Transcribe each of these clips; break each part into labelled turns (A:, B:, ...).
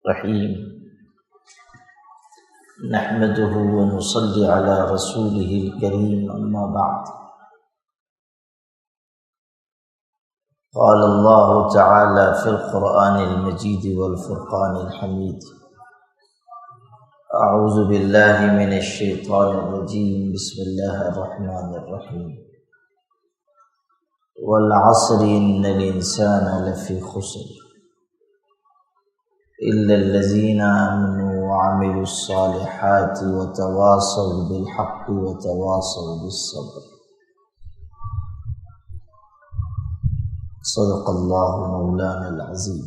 A: الرحیم نحمده ونصلی علی رسوله الکریم اما بعد قال اللہ تعالی فی القرآن المجید والفرقان الحمید اعوذ باللہ من الشیطان الرجیم بسم اللہ الرحمن الرحیم والعصر ان الانسان لفی خسر الا الذین آمنوا وعملوا الصالحات وتواصوا بالحق وتواصوا بالصبر صدق اللہ مولانا العظیم۔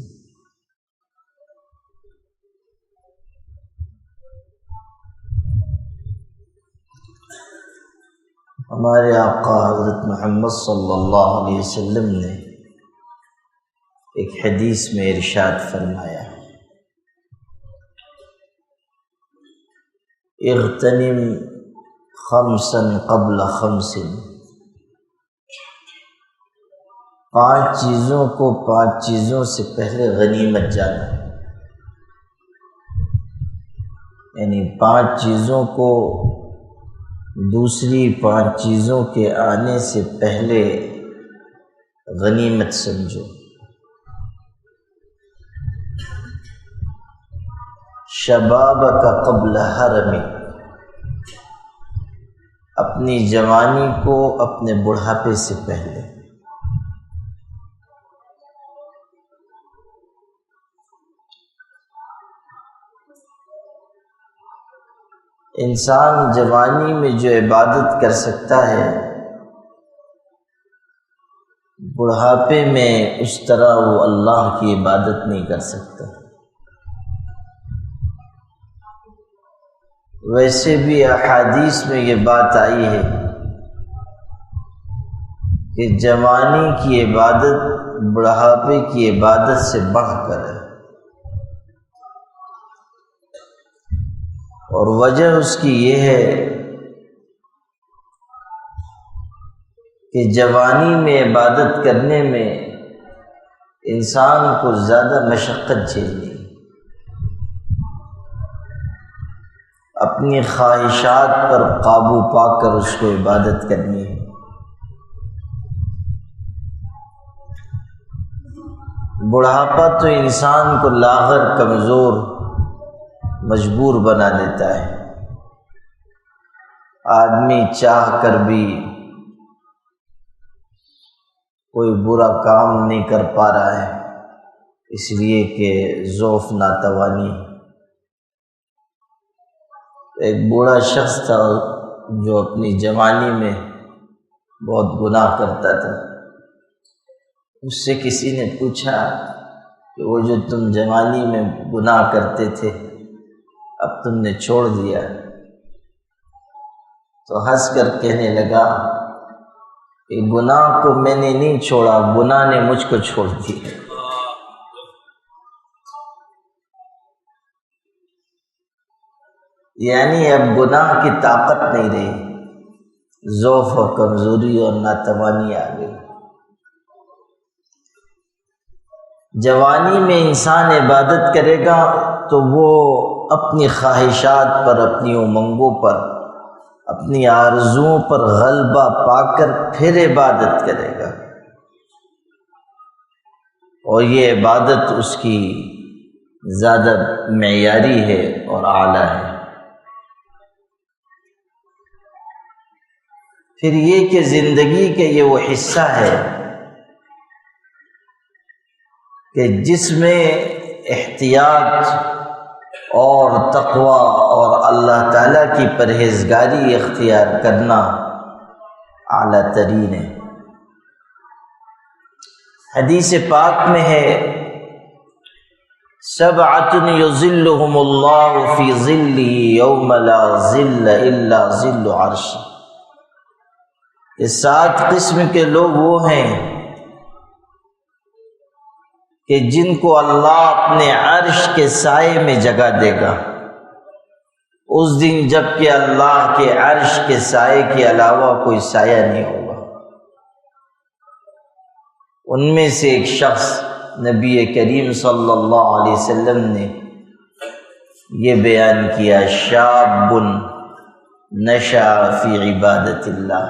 A: ہمارے آقا حضرت محمد صلی اللہ علیہ وسلم نے ایک حدیث میں ارشاد فرمایا، اغتنم خمسا قبل خمس، 5 چیزوں کو 5 چیزوں سے پہلے غنیمت جانا، یعنی 5 چیزوں کو دوسری 5 چیزوں کے آنے سے پہلے غنیمت سمجھو۔ شبابک قبل حرمی، اپنی جوانی کو اپنے بڑھاپے سے پہلے۔ انسان جوانی میں جو عبادت کر سکتا ہے، بڑھاپے میں اس طرح وہ اللہ کی عبادت نہیں کر سکتا۔ ویسے بھی احادیث میں یہ بات آئی ہے کہ جوانی کی عبادت بڑھاپے کی عبادت سے بڑھ کر ہے، اور وجہ اس کی یہ ہے کہ جوانی میں عبادت کرنے میں انسان کو زیادہ مشقت جھیلنی، اپنی خواہشات پر قابو پا کر اس کو عبادت کرنی ہے۔ بڑھاپا تو انسان کو لاغر، کمزور، مجبور بنا دیتا ہے۔ آدمی چاہ کر بھی کوئی برا کام نہیں کر پا رہا ہے، اس لیے کہ ضعف، ناتوانی۔ ایک بوڑھا شخص تھا جو اپنی جوانی میں بہت گناہ کرتا تھا۔ اس سے کسی نے پوچھا کہ وہ جو تم جوانی میں گناہ کرتے تھے اب تم نے چھوڑ دیا؟ تو ہنس کر کہنے لگا کہ گناہ کو میں نے نہیں چھوڑا، گناہ نے مجھ کو چھوڑ دیا۔ یعنی اب گناہ کی طاقت نہیں رہی، ضعف اور کمزوری اور ناتوانی آ گئی۔ جوانی میں انسان عبادت کرے گا تو وہ اپنی خواہشات پر، اپنی امنگوں پر، اپنی آرزوؤں پر غلبہ پا کر پھر عبادت کرے گا، اور یہ عبادت اس کی زیادہ معیاری ہے اور اعلیٰ ہے۔ پھر یہ کہ زندگی کے یہ وہ حصہ ہے کہ جس میں احتیاط اور تقوی اور اللہ تعالیٰ کی پرہیزگاری اختیار کرنا اعلیٰ ترین ہے۔ حدیث پاک میں ہے، سبعۃ یظلھم اللہ فی ظلہ یوم لا ظل الا ظل عرشہ، یہ 7 قسم کے لوگ وہ ہیں کہ جن کو اللہ اپنے عرش کے سائے میں جگہ دے گا اس دن، جب کہ اللہ کے عرش کے سائے کے علاوہ کوئی سایہ نہیں ہوگا۔ ان میں سے ایک شخص نبی کریم صلی اللہ علیہ وسلم نے یہ بیان کیا شاب نشأ فی عبادت اللہ،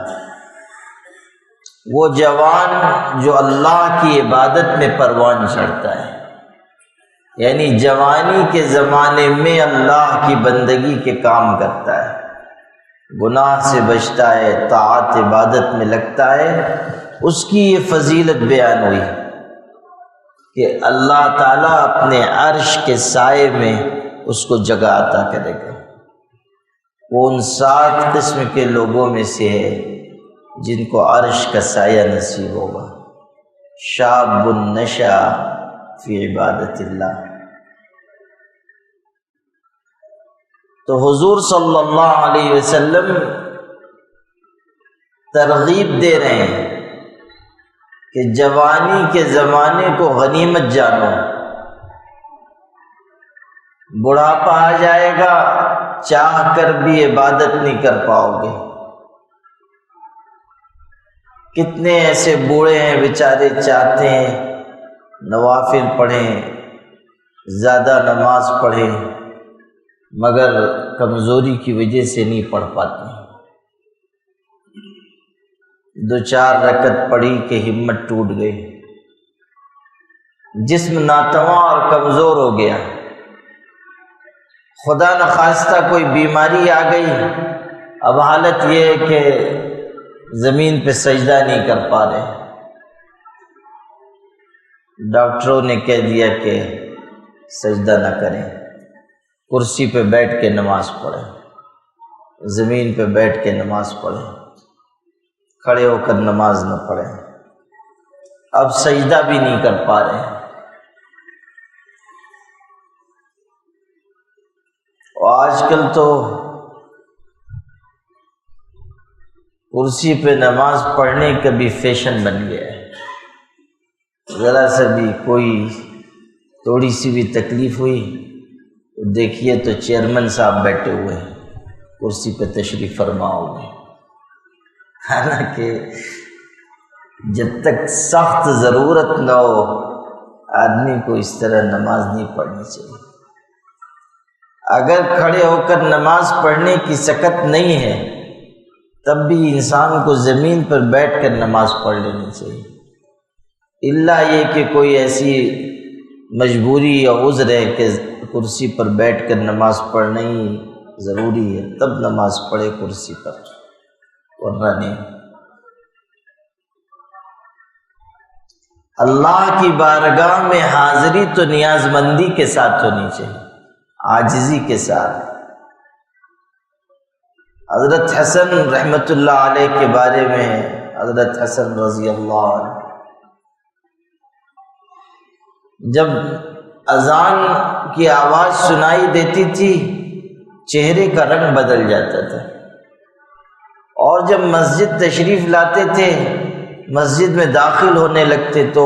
A: وہ جوان جو اللہ کی عبادت میں پروان چڑھتا ہے، یعنی جوانی کے زمانے میں اللہ کی بندگی کے کام کرتا ہے، گناہ سے بچتا ہے، طاعت عبادت میں لگتا ہے، اس کی یہ فضیلت بیان ہوئی کہ اللہ تعالیٰ اپنے عرش کے سائے میں اس کو جگہ عطا کرے گا۔ وہ ان 7 قسم کے لوگوں میں سے ہے جن کو عرش کا سایہ نصیب ہوگا۔ شاب نشأ فی عبادت اللہ۔ تو حضور صلی اللہ علیہ وسلم ترغیب دے رہے ہیں کہ جوانی کے زمانے کو غنیمت جانو، بڑھاپا آ جائے گا، چاہ کر بھی عبادت نہیں کر پاؤ گے۔ کتنے ایسے بوڑھے ہیں بیچارے چاہتے ہیں نوافل پڑھیں، زیادہ نماز پڑھیں، مگر کمزوری کی وجہ سے نہیں پڑھ پاتے، 2-4 رکعت پڑھی کہ ہمت ٹوٹ گئی، جسم ناتواں اور کمزور ہو گیا، خدا نخواستہ کوئی بیماری آ گئی، اب حالت یہ ہے کہ زمین پہ سجدہ نہیں کر پا رہے، ڈاکٹروں نے کہہ دیا کہ سجدہ نہ کریں، کرسی پہ بیٹھ کے نماز پڑھیں، زمین پہ بیٹھ کے نماز پڑھیں، کھڑے ہو کر نماز نہ پڑھیں، اب سجدہ بھی نہیں کر پا رہے۔ اور آج کل تو کرسی پہ نماز پڑھنے کا بھی فیشن بن گیا ہے، ذرا سا بھی کوئی تھوڑی سی بھی تکلیف ہوئی تو دیکھیے تو چیئرمین صاحب بیٹھے ہوئے ہیں، کرسی پہ تشریف فرما ہو گئے، حالانکہ جب تک سخت ضرورت نہ ہو آدمی کو اس طرح نماز نہیں پڑھنی چاہیے۔ اگر کھڑے ہو کر نماز پڑھنے کی سکت نہیں ہے تب بھی انسان کو زمین پر بیٹھ کر نماز پڑھ لینی چاہیے، الا یہ کہ کوئی ایسی مجبوری یا عذر ہے کہ کرسی پر بیٹھ کر نماز پڑھنا ہی ضروری ہے، تب نماز پڑھے کرسی پر، ورنہ نہیں۔ اللہ کی بارگاہ میں حاضری تو نیاز مندی کے ساتھ ہونی چاہیے، عاجزی کے ساتھ۔ حضرت حسن رحمۃ اللہ علیہ کے بارے میں، حضرت حسن رضی اللہ عنہ جب اذان کی آواز سنائی دیتی تھی چہرے کا رنگ بدل جاتا تھا، اور جب مسجد تشریف لاتے تھے، مسجد میں داخل ہونے لگتے تو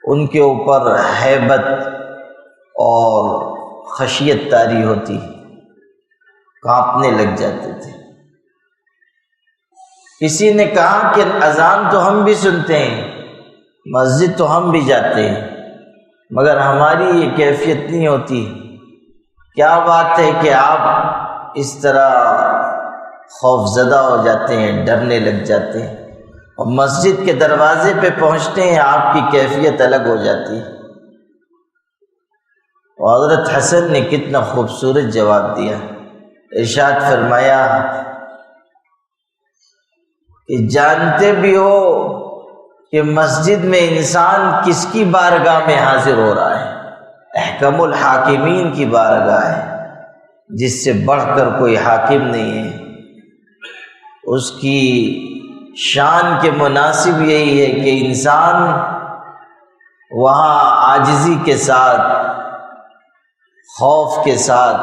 A: ان کے اوپر ہیبت اور خشیت طاری ہوتی، کانپنے لگ جاتے تھے۔ کسی نے کہا کہ اذان تو ہم بھی سنتے ہیں، مسجد تو ہم بھی جاتے ہیں، مگر ہماری یہ کیفیت نہیں ہوتی، کیا بات ہے کہ آپ اس طرح خوف زدہ ہو جاتے ہیں، ڈرنے لگ جاتے ہیں، اور مسجد کے دروازے پہ پہنچتے ہیں آپ کی کیفیت الگ ہو جاتی ہے۔ اور حضرت حسن نے کتنا خوبصورت جواب دیا، ارشاد فرمایا کہ جانتے بھی ہو کہ مسجد میں انسان کس کی بارگاہ میں حاضر ہو رہا ہے؟ احکم الحاکمین کی بارگاہ ہے، جس سے بڑھ کر کوئی حاکم نہیں ہے۔ اس کی شان کے مناسب یہی ہے کہ انسان وہاں عاجزی کے ساتھ، خوف کے ساتھ،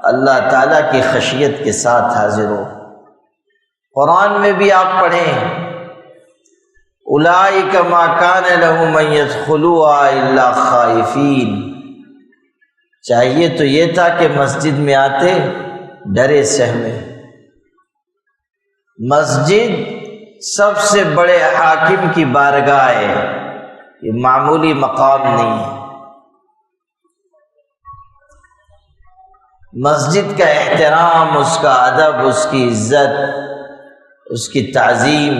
A: اللہ تعالیٰ کی خشیت کے ساتھ حاضر ہو۔ قرآن میں بھی آپ پڑھیں، اولئک ما کان لهم ان يدخلوها الا خائفین، چاہیے تو یہ تھا کہ مسجد میں آتے ڈرے سہمے۔ مسجد سب سے بڑے حاکم کی بارگاہ ہے، یہ معمولی مقام نہیں ہے۔ مسجد کا احترام، اس کا ادب، اس کی عزت، اس کی تعظیم،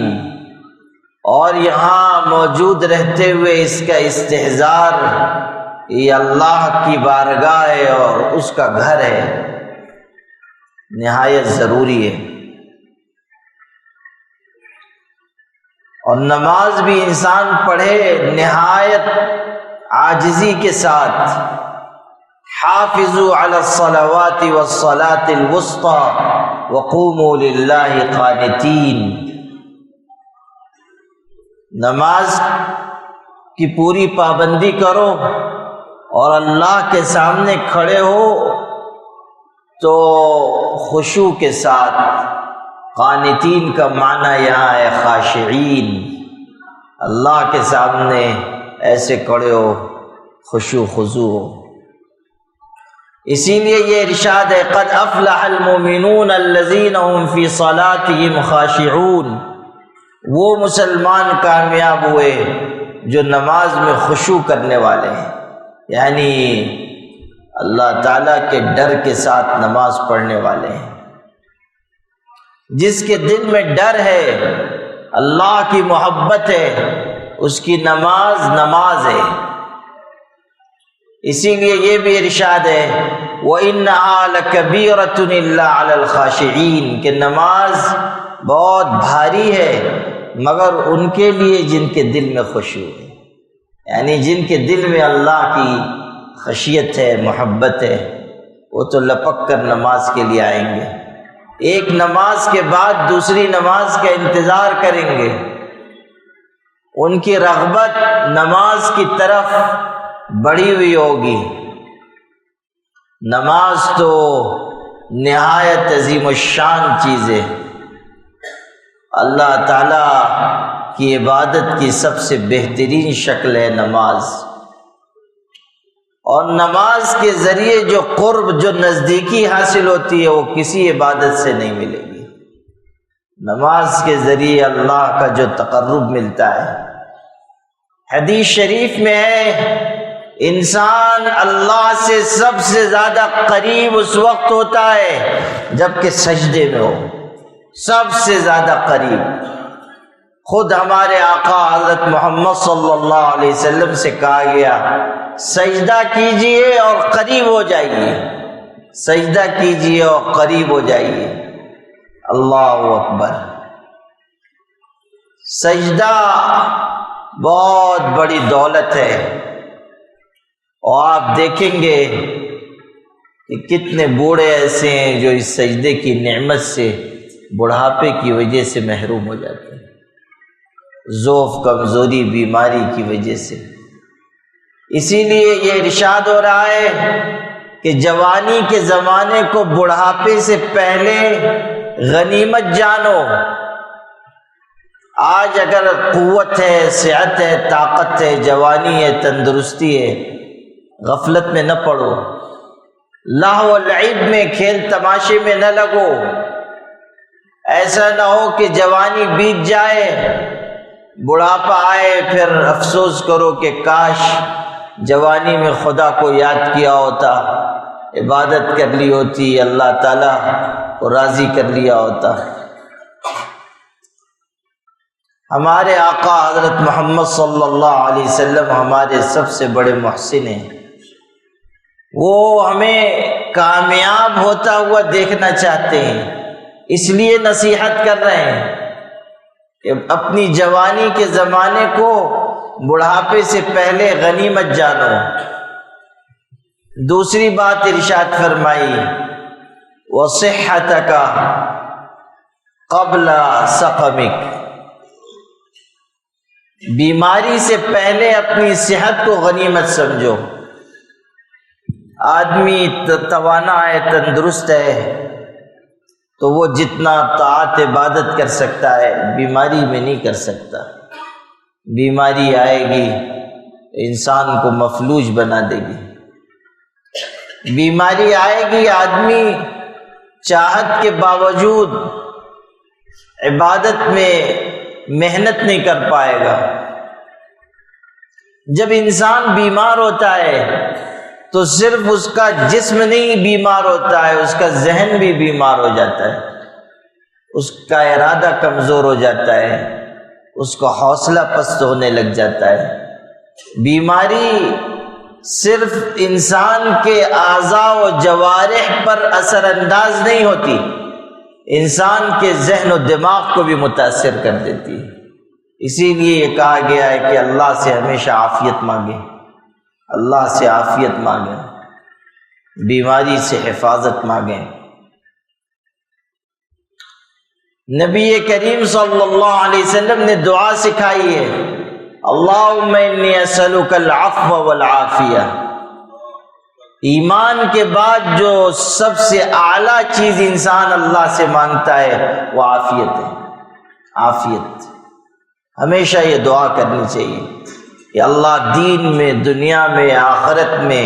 A: اور یہاں موجود رہتے ہوئے اس کا استحضار، یہ اللہ کی بارگاہ ہے اور اس کا گھر ہے، نہایت ضروری ہے۔ اور نماز بھی انسان پڑھے نہایت عاجزی کے ساتھ، حافظوا علی الصلوات والصلاة الوسطى وقوموا للہ قانتین۔ نماز کی پوری پابندی کرو اور اللہ کے سامنے کھڑے ہو تو خشوع کے ساتھ، قانتین کا معنی یہاں ہے خاشعین، اللہ کے سامنے ایسے کھڑے ہو، خشوع خضوع ہو۔ اسی لیے یہ ارشاد ہے قد افلح المؤمنون الذین هم فی صلاتهم خاشعون، وہ مسلمان کامیاب ہوئے جو نماز میں خشوع کرنے والے ہیں، یعنی اللہ تعالیٰ کے ڈر کے ساتھ نماز پڑھنے والے ہیں۔ جس کے دل میں ڈر ہے، اللہ کی محبت ہے، اس کی نماز نماز ہے۔ اسی لیے یہ بھی ارشاد ہے وَإِنَّهَا لَكَبِيرَةٌ إِلَّا عَلَى الْخَاشِعِينَ، کہ نماز بہت بھاری ہے مگر ان کے لیے جن کے دل میں خشوع ہے، یعنی جن کے دل میں اللہ کی خشیت ہے، محبت ہے، وہ تو لپک کر نماز کے لیے آئیں گے، ایک نماز کے بعد دوسری نماز کا انتظار کریں گے، ان کی رغبت نماز کی طرف بڑھی ہوئی ہوگی۔ نماز تو نہایت عظیم الشان چیز ہے، اللہ تعالیٰ کی عبادت کی سب سے بہترین شکل ہے نماز، اور نماز کے ذریعے جو قرب، جو نزدیکی حاصل ہوتی ہے وہ کسی عبادت سے نہیں ملے گی۔ نماز کے ذریعے اللہ کا جو تقرب ملتا ہے، حدیث شریف میں ہے انسان اللہ سے سب سے زیادہ قریب اس وقت ہوتا ہے جب کہ سجدے میں ہو، سب سے زیادہ قریب۔ خود ہمارے آقا حضرت محمد صلی اللہ علیہ وسلم سے کہا گیا سجدہ کیجئے اور قریب ہو جائیے، سجدہ کیجئے اور قریب ہو جائیے۔ اللہ اکبر۔ سجدہ بہت بڑی دولت ہے، اور آپ دیکھیں گے کہ کتنے بوڑھے ایسے ہیں جو اس سجدے کی نعمت سے بڑھاپے کی وجہ سے محروم ہو جاتے ہیں، ضعف، کمزوری، بیماری کی وجہ سے۔ اسی لیے یہ ارشاد ہو رہا ہے کہ جوانی کے زمانے کو بڑھاپے سے پہلے غنیمت جانو۔ آج اگر قوت ہے، صحت ہے، طاقت ہے، جوانی ہے، تندرستی ہے، غفلت میں نہ پڑو، لہو و لعب میں، کھیل تماشے میں نہ لگو۔ ایسا نہ ہو کہ جوانی بیت جائے، بڑھاپا آئے، پھر افسوس کرو کہ کاش جوانی میں خدا کو یاد کیا ہوتا، عبادت کر لی ہوتی، اللہ تعالیٰ کو راضی کر لیا ہوتا۔ ہمارے آقا حضرت محمد صلی اللہ علیہ وسلم ہمارے سب سے بڑے محسن ہیں، وہ ہمیں کامیاب ہوتا ہوا دیکھنا چاہتے ہیں، اس لیے نصیحت کر رہے ہیں کہ اپنی جوانی کے زمانے کو بڑھاپے سے پہلے غنیمت جانو۔ دوسری بات ارشاد فرمائی وَصِحَّتَكَ قَبْلَ سَقَمِكَ، بیماری سے پہلے اپنی صحت کو غنیمت سمجھو۔ آدمی توانا ہے، تندرست ہے، تو وہ جتنا طاعت عبادت کر سکتا ہے بیماری میں نہیں کر سکتا۔ بیماری آئے گی انسان کو مفلوج بنا دے گی، بیماری آئے گی آدمی چاہت کے باوجود عبادت میں محنت نہیں کر پائے گا۔ جب انسان بیمار ہوتا ہے تو صرف اس کا جسم نہیں بیمار ہوتا ہے، اس کا ذہن بھی بیمار ہو جاتا ہے، اس کا ارادہ کمزور ہو جاتا ہے، اس کا حوصلہ پست ہونے لگ جاتا ہے۔ بیماری صرف انسان کے اعضاء و جوارح پر اثر انداز نہیں ہوتی، انسان کے ذہن و دماغ کو بھی متاثر کر دیتی ہے۔ اسی لیے یہ کہا گیا ہے کہ اللہ سے ہمیشہ عافیت مانگیں، اللہ سے عافیت مانگیں، بیماری سے حفاظت مانگیں۔ نبی کریم صلی اللہ علیہ وسلم نے دعا سکھائی ہے، اللہم انی اسألک العفو والعافیہ۔ ایمان کے بعد جو سب سے اعلیٰ چیز انسان اللہ سے مانگتا ہے وہ عافیت ہے، عافیت۔ ہمیشہ یہ دعا کرنی چاہیے کہ اللہ دین میں، دنیا میں، آخرت میں،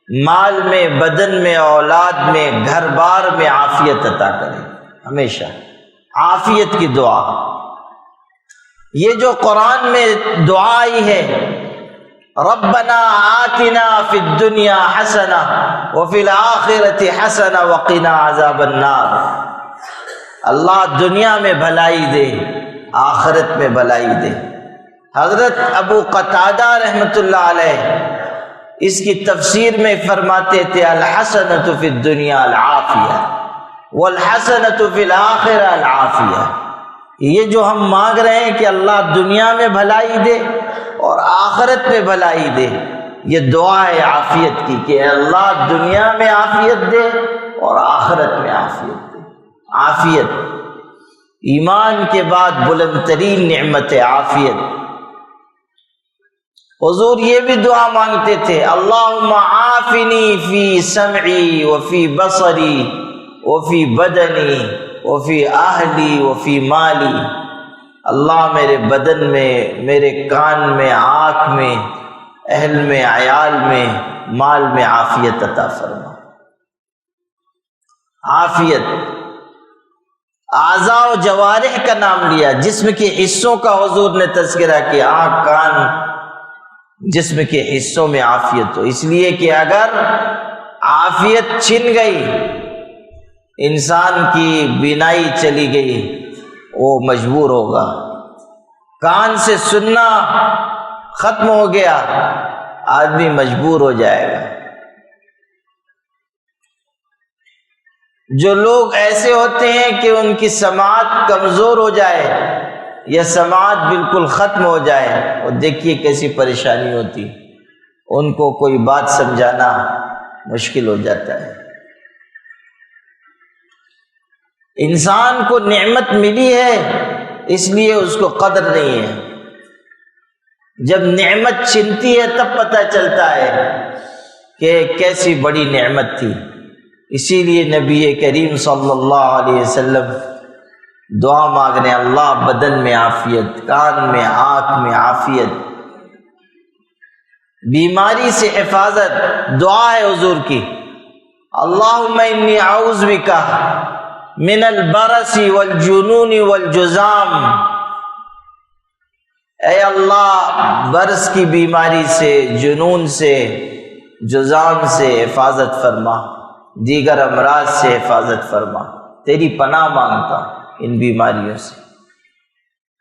A: مال میں، بدن میں، اولاد میں، گھر بار میں عافیت عطا کرے، ہمیشہ عافیت کی دعا۔ یہ جو قرآن میں دعا آئی ہے، ربنا آتنا فی الدنیا حسنہ وفی الآخرۃ حسنہ وقنا عذاب النار، اللہ دنیا میں بھلائی دے، آخرت میں بھلائی دے۔ حضرت ابو قتادہ رحمۃ اللہ علیہ اس کی تفسیر میں فرماتے تھے، الحسنۃ فی الدنیا العافیہ والحسنۃ فی الآخرہ العافیہ۔ یہ جو ہم مانگ رہے ہیں کہ اللہ دنیا میں بھلائی دے اور آخرت میں بھلائی دے، یہ دعا ہے عافیت کی کہ اللہ دنیا میں عافیت دے اور آخرت میں عافیت دے۔ عافیت ایمان کے بعد بلند ترین نعمت عافیت۔ حضور یہ بھی دعا مانگتے تھے، اللہم عافنی فی سمعی وفی بصری وفی بدنی وفی اہلی وفی مالی، اللہ میرے بدن میں، میرے کان میں، آنکھ میں، اہل میں، عیال میں، مال میں عافیت عطا فرما۔ عافیت اعضاء و جوارح کا نام لیا، جسم کے حصوں کا حضور نے تذکرہ کیا، آنکھ، کان، جسم کے حصوں میں عافیت ہو، اس لیے کہ اگر عافیت چھن گئی، انسان کی بینائی چلی گئی، وہ مجبور ہوگا۔ کان سے سننا ختم ہو گیا، آدمی مجبور ہو جائے گا۔ جو لوگ ایسے ہوتے ہیں کہ ان کی سماعت کمزور ہو جائے یا سماعت بالکل ختم ہو جائے، وہ دیکھیے کیسی پریشانی ہوتی، ان کو کوئی بات سمجھانا مشکل ہو جاتا ہے۔ انسان کو نعمت ملی ہے اس لیے اس کو قدر نہیں ہے، جب نعمت چھنتی ہے تب پتہ چلتا ہے کہ کیسی بڑی نعمت تھی۔ اسی لیے نبی کریم صلی اللہ علیہ وسلم دعا مانگنے، اللہ بدن میں عافیت، کان میں، آنکھ میں عافیت، بیماری سے حفاظت۔ دعا ہے حضور کی، اللہم انی اعوذ بک من البرص والجنون والجذام، اے اللہ برص کی بیماری سے، جنون سے، جذام سے حفاظت فرما، دیگر امراض سے حفاظت فرما، تیری پناہ مانگتا ان بیماریوں سے۔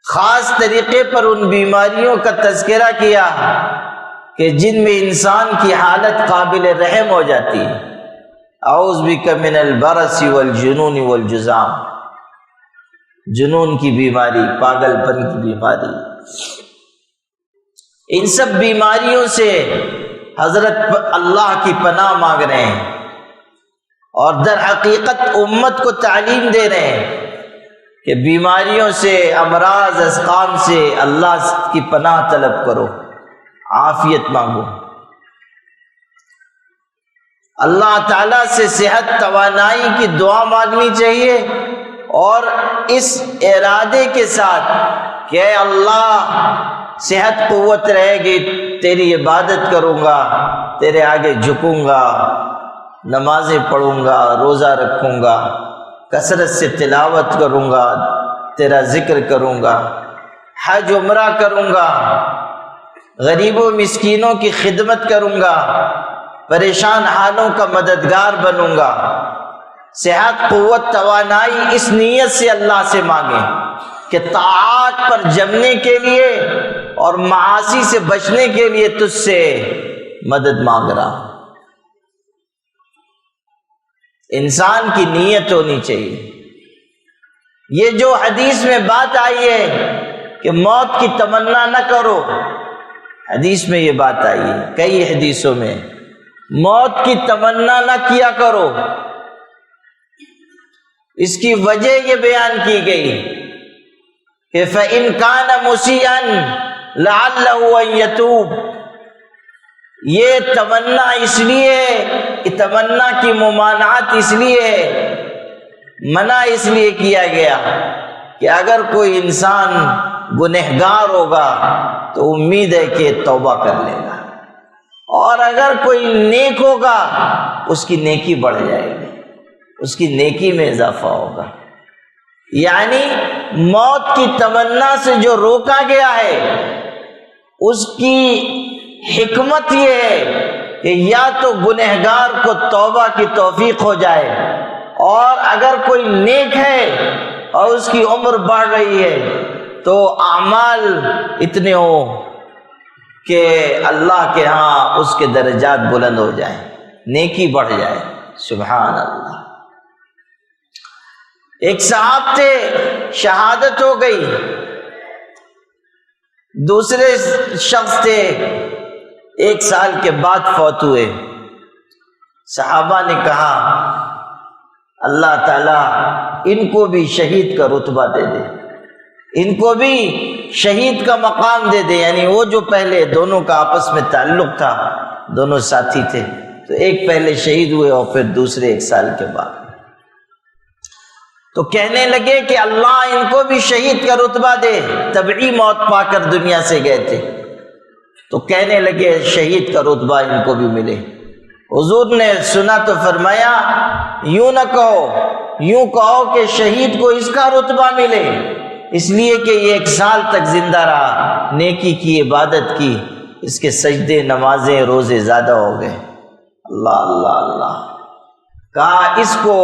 A: خاص طریقے پر ان بیماریوں کا تذکرہ کیا کہ جن میں انسان کی حالت قابل رحم ہو جاتی ہے، اعوذ بک من البرص والجنون والجذام، جنون کی بیماری، پاگل پن کی بیماری، ان سب بیماریوں سے حضرت اللہ کی پناہ مانگ رہے ہیں، اور در حقیقت امت کو تعلیم دے رہے ہیں کہ بیماریوں سے، امراض، اسقام سے اللہ کی پناہ طلب کرو، عافیت مانگو، اللہ تعالیٰ سے صحت توانائی کی دعا مانگنی چاہیے، اور اس ارادے کے ساتھ کہ اے اللہ صحت قوت رہے گی، تیری عبادت کروں گا، تیرے آگے جھکوں گا، نمازیں پڑھوں گا، روزہ رکھوں گا، کثرت سے تلاوت کروں گا، تیرا ذکر کروں گا، حج عمرہ کروں گا، غریبوں مسکینوں کی خدمت کروں گا، پریشان حالوں کا مددگار بنوں گا۔ صحت، قوت، توانائی اس نیت سے اللہ سے مانگیں کہ طاعات پر جمنے کے لیے اور معاصی سے بچنے کے لیے تجھ سے مدد مانگ رہا ہوں۔ انسان کی نیت ہونی چاہیے۔ یہ جو حدیث میں بات آئی ہے کہ موت کی تمنا نہ کرو، حدیث میں یہ بات آئی ہے، کئی حدیثوں میں موت کی تمنا نہ کیا کرو۔ اس کی وجہ یہ بیان کی گئی کہ فَإِن كَانَ مُسِيئًا لَعَلَّهُ أَن يَتُوبَ۔ یہ تمنا اس لیے، تمنا کی ممانعت اس لیے، منع اس لیے کیا گیا کہ اگر کوئی انسان گنہگار ہوگا تو امید ہے کہ توبہ کر لے گا، اور اگر کوئی نیک ہوگا اس کی نیکی بڑھ جائے گی، اس کی نیکی میں اضافہ ہوگا۔ یعنی موت کی تمنا سے جو روکا گیا ہے اس کی حکمت یہ ہے کہ یا تو گنہگار کو توبہ کی توفیق ہو جائے، اور اگر کوئی نیک ہے اور اس کی عمر بڑھ رہی ہے تو اعمال اتنے ہوں کہ اللہ کے ہاں اس کے درجات بلند ہو جائیں، نیکی بڑھ جائے۔ سبحان اللہ۔ ایک صاحب تھے، شہادت ہو گئی، دوسرے شخص تھے 1 سال کے بعد فوت ہوئے۔ صحابہ نے کہا اللہ تعالیٰ ان کو بھی شہید کا رتبہ دے دے، ان کو بھی شہید کا مقام دے دے۔ یعنی وہ جو پہلے دونوں کا آپس میں تعلق تھا، دونوں ساتھی تھے، تو ایک پہلے شہید ہوئے اور پھر دوسرے 1 سال کے بعد۔ تو کہنے لگے کہ اللہ ان کو بھی شہید کا رتبہ دے، طبعی موت پا کر دنیا سے گئے تھے، تو کہنے لگے شہید کا رتبہ ان کو بھی ملے۔ حضور نے سنا تو فرمایا یوں نہ کہو، یوں کہو کہ شہید کو اس کا رتبہ ملے، اس لیے کہ یہ 1 سال تک زندہ رہا، نیکی کی، عبادت کی، اس کے سجدے، نمازیں، روزے زیادہ ہو گئے۔ اللہ اللہ اللہ، کہا اس کو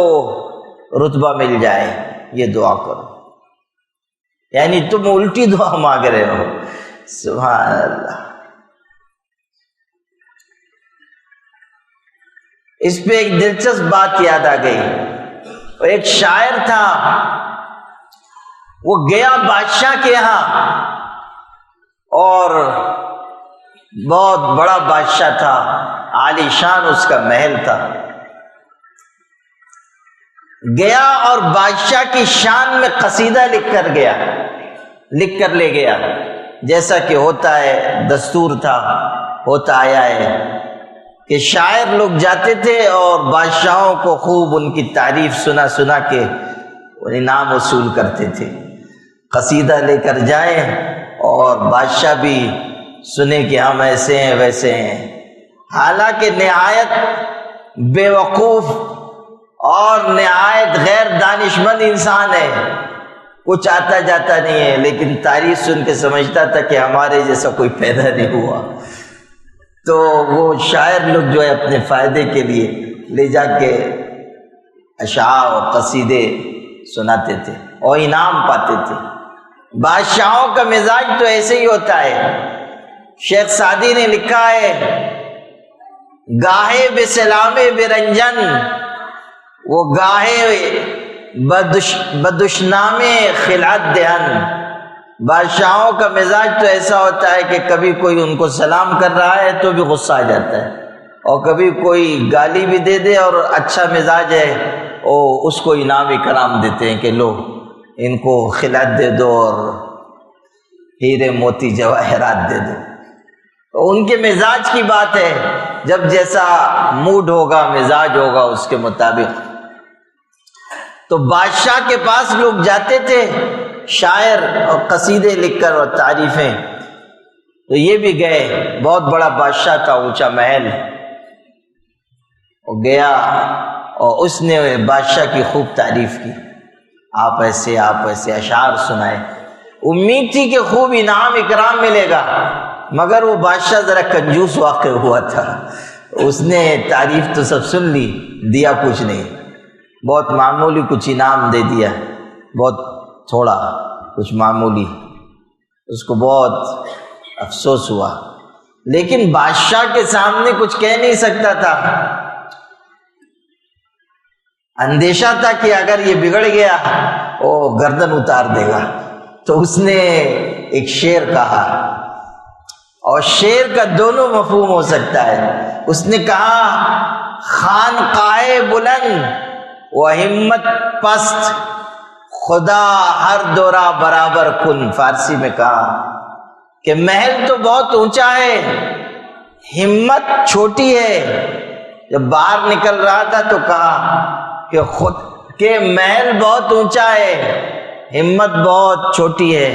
A: رتبہ مل جائے، یہ دعا کرو۔ یعنی تم الٹی دعا مانگ رہے ہو۔ سبحان اللہ۔ اس پہ ایک دلچسپ بات یاد آ گئی۔ ایک شاعر تھا، وہ گیا بادشاہ کے یہاں، اور بہت بڑا بادشاہ تھا، عالی شان اس کا محل تھا۔ گیا اور بادشاہ کی شان میں قصیدہ لکھ کر لے گیا، جیسا کہ ہوتا ہے، دستور تھا، ہوتا آیا ہے کہ شاعر لوگ جاتے تھے اور بادشاہوں کو خوب ان کی تعریف سنا کے انعام وصول کرتے تھے۔ قصیدہ لے کر جائیں اور بادشاہ بھی سنے کہ ہم ایسے ہیں ویسے ہیں، حالانکہ نہایت بے وقوف اور نہایت غیر دانشمند انسان ہے، کچھ آتا جاتا نہیں ہے، لیکن تعریف سن کے سمجھتا تھا کہ ہمارے جیسا کوئی پیدا نہیں ہوا۔ تو وہ شاعر لوگ جو ہے اپنے فائدے کے لیے لے جا کے اشعار اور قصیدے سناتے تھے اور انعام پاتے تھے۔ بادشاہوں کا مزاج تو ایسے ہی ہوتا ہے۔ شیخ سعدی نے لکھا ہے، گاہے بے سلام بے رنجن، وہ گاہے بدشنام خلعت دہن۔ بادشاہوں کا مزاج تو ایسا ہوتا ہے کہ کبھی کوئی ان کو سلام کر رہا ہے تو بھی غصہ آ جاتا ہے، اور کبھی کوئی گالی بھی دے دے اور اچھا مزاج ہے اور اس کو انعام اکرام دیتے ہیں کہ لو ان کو خلعت دے دو اور ہیرے موتی جواہرات دے دو۔ تو ان کے مزاج کی بات ہے، جب جیسا موڈ ہوگا، مزاج ہوگا، اس کے مطابق۔ تو بادشاہ کے پاس لوگ جاتے تھے، شاعر اور قصیدے لکھ کر اور تعریفیں۔ تو یہ بھی گئے، بہت بڑا بادشاہ تھا، اونچا محل، وہ گیا اور اس نے بادشاہ کی خوب تعریف کی، آپ ایسے اشعار سنائے۔ امید تھی کہ خوب انعام اکرام ملے گا، مگر وہ بادشاہ ذرا کنجوس واقع ہوا تھا، اس نے تعریف تو سب سن لی، دیا کچھ نہیں، بہت معمولی کچھ انعام دے دیا، بہت تھوڑا کچھ معمولی، اس کو بہت افسوس ہوا، لیکن بادشاہ کے سامنے کچھ کہہ نہیں سکتا تھا، اندیشہ تھا کہ اگر یہ بگڑ گیا وہ گردن اتار دے گا، تو اس نے ایک شعر کہا، اور شعر کا دونوں مفہوم ہو سکتا ہے۔ اس نے کہا خانقاہ بلند و ہمت پست، خدا ہر دورہ برابر کن، فارسی میں کہا کہ محل تو بہت اونچا ہے، ہمت چھوٹی ہے۔ جب باہر نکل رہا تھا تو کہا کہ خود کے محل بہت اونچا ہے، ہمت بہت چھوٹی ہے،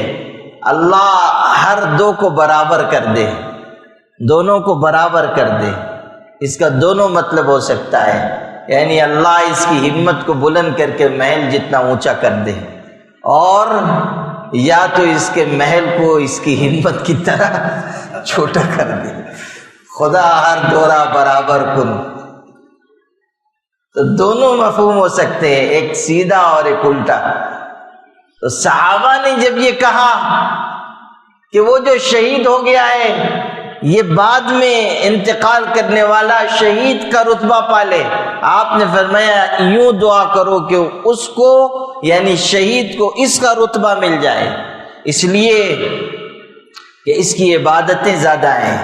A: اللہ ہر دو کو برابر کر دے، دونوں کو برابر کر دے۔ اس کا دونوں مطلب ہو سکتا ہے، یعنی اللہ اس کی ہمت کو بلند کر کے محل جتنا اونچا کر دے، اور یا تو اس کے محل کو اس کی ہمت کی طرح چھوٹا کر دے۔ خدا ہر دورہ برابر کن، تو دونوں مفہوم ہو سکتے ہیں، ایک سیدھا اور ایک الٹا۔ تو صحابہ نے جب یہ کہا کہ وہ جو شہید ہو گیا ہے یہ بعد میں انتقال کرنے والا شہید کا رتبہ پالے، آپ نے فرمایا یوں دعا کرو کہ اس کو، یعنی شہید کو، اس کا رتبہ مل جائے، اس لیے کہ اس کی عبادتیں زیادہ ہیں،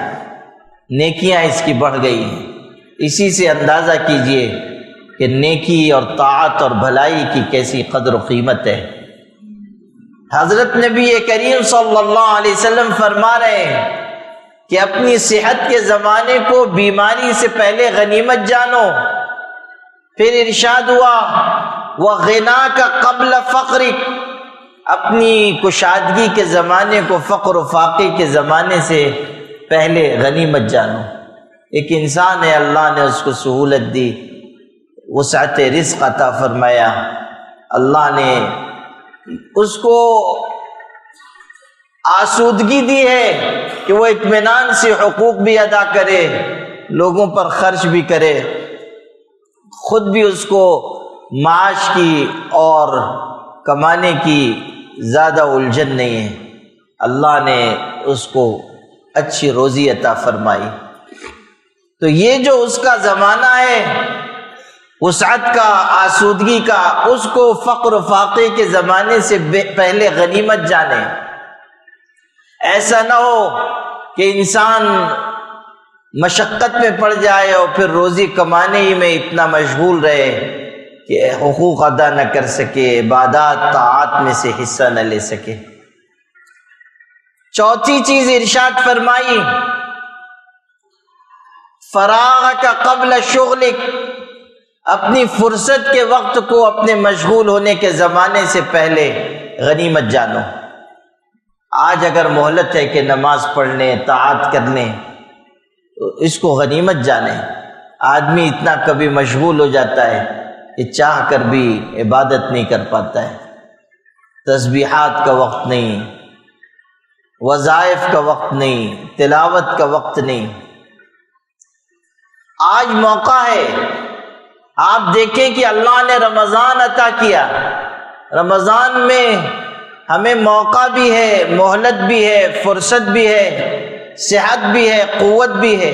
A: نیکیاں اس کی بڑھ گئی ہیں۔ اسی سے اندازہ کیجئے کہ نیکی اور طاعت اور بھلائی کی کیسی قدر و قیمت ہے۔ حضرت نبی کریم صلی اللہ علیہ وسلم فرما رہے ہیں کہ اپنی صحت کے زمانے کو بیماری سے پہلے غنیمت جانو، پھر ارشاد ہوا وَغِنَاكَ قَبْلَ فَقْرِكَ، اپنی کشادگی کے زمانے کو فقر و فاقے کے زمانے سے پہلے غنیمت جانو۔ ایک انسان ہے، اللہ نے اس کو سہولت دی، وسعت رزق عطا فرمایا، اللہ نے اس کو آسودگی دی ہے کہ وہ اطمینان سے حقوق بھی ادا کرے، لوگوں پر خرچ بھی کرے، خود بھی اس کو معاش کی اور کمانے کی زیادہ الجھن نہیں ہے، اللہ نے اس کو اچھی روزی عطا فرمائی۔ تو یہ جو اس کا زمانہ ہے وسعت کا، آسودگی کا، اس کو فقر و فاقے کے زمانے سے پہلے غنیمت جانے۔ ایسا نہ ہو کہ انسان مشقت میں پڑ جائے اور پھر روزی کمانے ہی میں اتنا مشغول رہے کہ حقوق ادا نہ کر سکے، عبادات طاعات میں سے حصہ نہ لے سکے۔ چوتھی چیز ارشاد فرمائی فراغک قبل شغلک، اپنی فرصت کے وقت کو اپنے مشغول ہونے کے زمانے سے پہلے غنیمت جانو۔ آج اگر مہلت ہے کہ نماز پڑھ لیں، طاعت کر لیں، تو اس کو غنیمت جانیں۔ آدمی اتنا کبھی مشغول ہو جاتا ہے کہ چاہ کر بھی عبادت نہیں کر پاتا ہے، تسبیحات کا وقت نہیں، وظائف کا وقت نہیں، تلاوت کا وقت نہیں۔ آج موقع ہے، آپ دیکھیں کہ اللہ نے رمضان عطا کیا، رمضان میں ہمیں موقع بھی ہے، مہلت بھی ہے، فرصت بھی ہے، صحت بھی ہے، قوت بھی ہے۔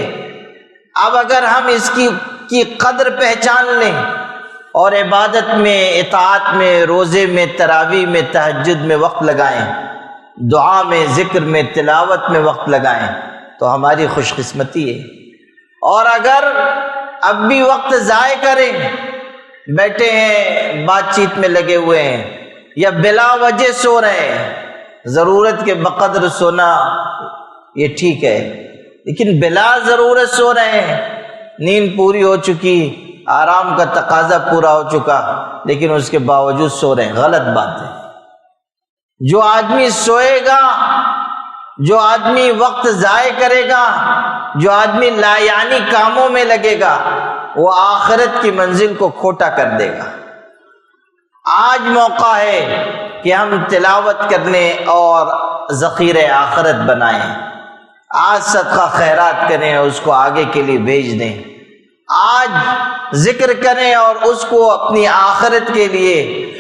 A: اب اگر ہم اس کی قدر پہچان لیں اور عبادت میں، اطاعت میں، روزے میں، تراویح میں، تہجد میں وقت لگائیں، دعا میں، ذکر میں، تلاوت میں وقت لگائیں، تو ہماری خوش قسمتی ہے۔ اور اگر اب بھی وقت ضائع کریں، بیٹھے ہیں، بات چیت میں لگے ہوئے ہیں، یا بلا وجہ سو رہے ہیں، ضرورت کے بقدر سونا یہ ٹھیک ہے، لیکن بلا ضرورت سو رہے ہیں، نیند پوری ہو چکی، آرام کا تقاضا پورا ہو چکا، لیکن اس کے باوجود سو رہے ہیں، غلط بات ہے۔ جو آدمی سوئے گا، جو آدمی وقت ضائع کرے گا، جو آدمی لا یعنی کاموں میں لگے گا، وہ آخرت کی منزل کو کھوٹا کر دے گا۔ آج موقع ہے کہ ہم تلاوت کرنے اور ذخیرہ آخرت بنائیں۔ آج صدقہ خیرات کریں، اس کو آگے کے لیے بھیج دیں، آج ذکر کریں اور اس کو اپنی آخرت کے لیے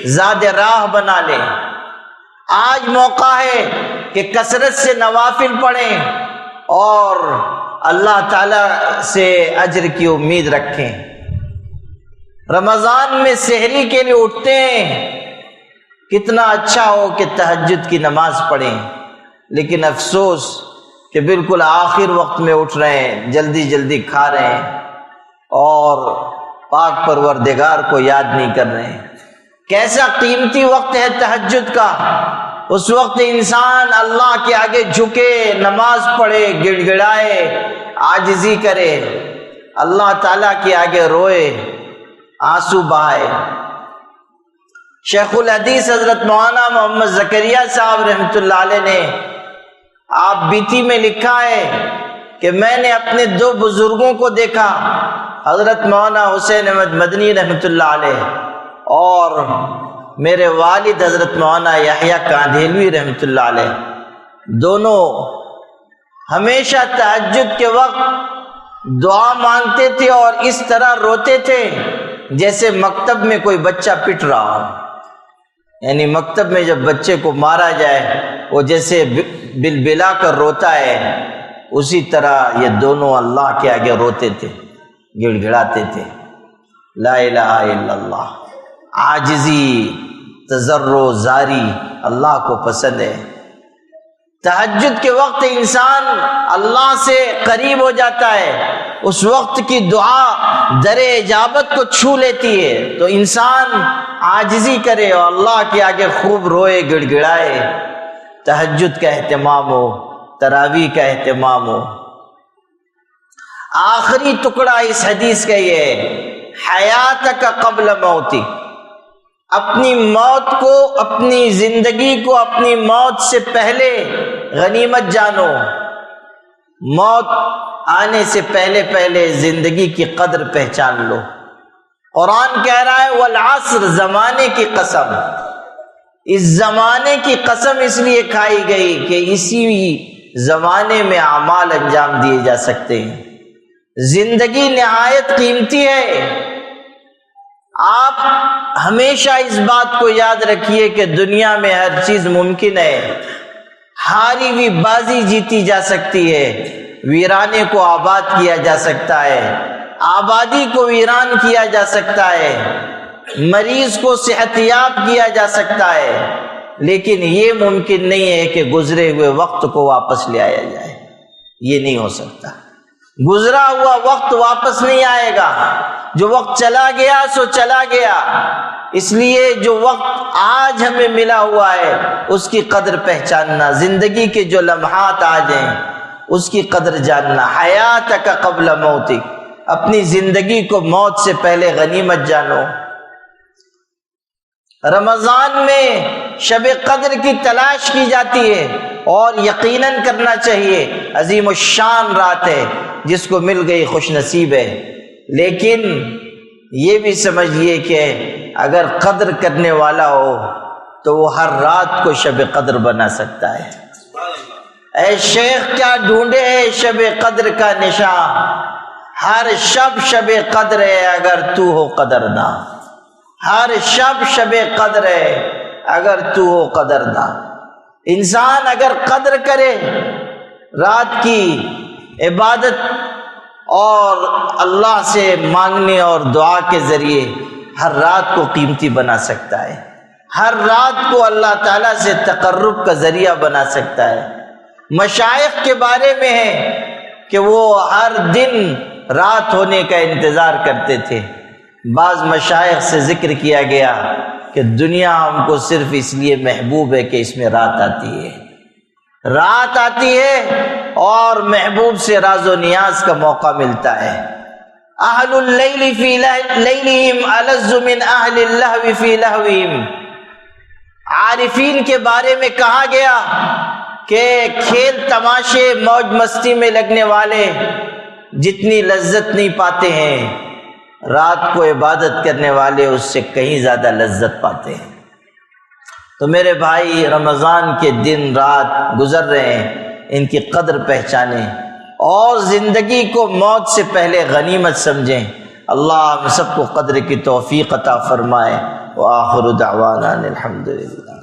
A: زاد راہ بنا لیں۔ آج موقع ہے کہ کثرت سے نوافل پڑھیں اور اللہ تعالیٰ سے اجر کی امید رکھیں۔ رمضان میں سحری کے لیے اٹھتے ہیں، کتنا اچھا ہو کہ تہجد کی نماز پڑھیں، لیکن افسوس کہ بالکل آخر وقت میں اٹھ رہے ہیں، جلدی جلدی کھا رہے ہیں اور پاک پروردگار کو یاد نہیں کر رہے ہیں۔ کیسا قیمتی وقت ہے تہجد کا، اس وقت انسان اللہ کے آگے جھکے، نماز پڑھے، گڑ گڑائے، عاجزی کرے، اللہ تعالیٰ کے آگے روئے، آنسو بہائے۔ شیخ الحدیث حضرت مولانا محمد زکریا صاحب رحمۃ اللہ علیہ نے آپ بیتی میں لکھا ہے کہ میں نے اپنے دو بزرگوں کو دیکھا، حضرت مولانا حسین احمد مدنی رحمۃ اللہ علیہ اور میرے والد حضرت مولانا یحییٰ کاندھیلوی رحمۃ اللہ علیہ، دونوں ہمیشہ تہجد کے وقت دعا مانگتے تھے اور اس طرح روتے تھے جیسے مکتب میں کوئی بچہ پٹ رہا ہو، یعنی مکتب میں جب بچے کو مارا جائے وہ جیسے بلبلا کر روتا ہے، اسی طرح یہ دونوں اللہ کے آگے روتے تھے، گڑ گڑاتے تھے۔ لا الہ الا اللہ، عاجزی، تضرع، زاری اللہ کو پسند ہے۔ تہجد کے وقت انسان اللہ سے قریب ہو جاتا ہے، اس وقت کی دعا در اجابت کو چھو لیتی ہے، تو انسان عاجزی کرے اور اللہ کے آگے خوب روئے، گڑ گڑائے، تہجد کا اہتمام ہو، تراویح کا اہتمام ہو۔ آخری ٹکڑا اس حدیث کا یہ ہے، حیاتک قبل موتی، اپنی موت کو، اپنی زندگی کو اپنی موت سے پہلے غنیمت جانو، موت آنے سے پہلے پہلے زندگی کی قدر پہچان لو۔ قرآن کہہ رہا ہے والعصر، زمانے کی قسم، اس زمانے کی قسم اس لیے کھائی گئی کہ اسی زمانے میں اعمال انجام دیے جا سکتے ہیں۔ زندگی نہایت قیمتی ہے۔ آپ ہمیشہ اس بات کو یاد رکھیے کہ دنیا میں ہر چیز ممکن ہے، ہاری ہوئی بازی جیتی جا سکتی ہے، ویرانے کو آباد کیا جا سکتا ہے، آبادی کو ویران کیا جا سکتا ہے، مریض کو صحت یاب کیا جا سکتا ہے، لیکن یہ ممکن نہیں ہے کہ گزرے ہوئے وقت کو واپس لے آیا جائے، یہ نہیں ہو سکتا۔ گزرا ہوا وقت واپس نہیں آئے گا، جو وقت چلا گیا سو چلا گیا، اس لیے جو وقت آج ہمیں ملا ہوا ہے اس کی قدر پہچاننا، زندگی کے جو لمحات آج ہیں اس کی قدر جاننا۔ حیاتک قبل موتک، اپنی زندگی کو موت سے پہلے غنیمت جانو۔ رمضان میں شب قدر کی تلاش کی جاتی ہے اور یقیناً کرنا چاہیے، عظیم الشان رات ہے، جس کو مل گئی خوش نصیب ہے، لیکن یہ بھی سمجھیے کہ اگر قدر کرنے والا ہو تو وہ ہر رات کو شب قدر بنا سکتا ہے۔ اے شیخ کیا ڈھونڈے ہے شب قدر کا نشان، ہر شب شب قدر ہے اگر تو ہو قدرداں، ہر شب شب قدر ہے اگر تو ہو قدرداں۔ انسان اگر قدر کرے رات کی عبادت اور اللہ سے مانگنے اور دعا کے ذریعے ہر رات کو قیمتی بنا سکتا ہے، ہر رات کو اللہ تعالیٰ سے تقرب کا ذریعہ بنا سکتا ہے۔ مشائخ کے بارے میں ہے کہ وہ ہر دن رات ہونے کا انتظار کرتے تھے۔ بعض مشائخ سے ذکر کیا گیا کہ دنیا ہم کو صرف اس لیے محبوب ہے کہ اس میں رات آتی ہے، رات آتی ہے اور محبوب سے راز و نیاز کا موقع ملتا ہے۔ اہل اللیل فی لیلہم الذ من اہل اللہو فی لہوہم، عارفین کے بارے میں کہا گیا کہ کھیل تماشے موج مستی میں لگنے والے جتنی لذت نہیں پاتے ہیں، رات کو عبادت کرنے والے اس سے کہیں زیادہ لذت پاتے ہیں۔ تو میرے بھائی، رمضان کے دن رات گزر رہے ہیں، ان کی قدر پہچانیں اور زندگی کو موت سے پہلے غنیمت سمجھیں۔ اللہ ہم سب کو قدر کی توفیق عطا فرمائے۔ وآخر دعوانا الحمدللہ۔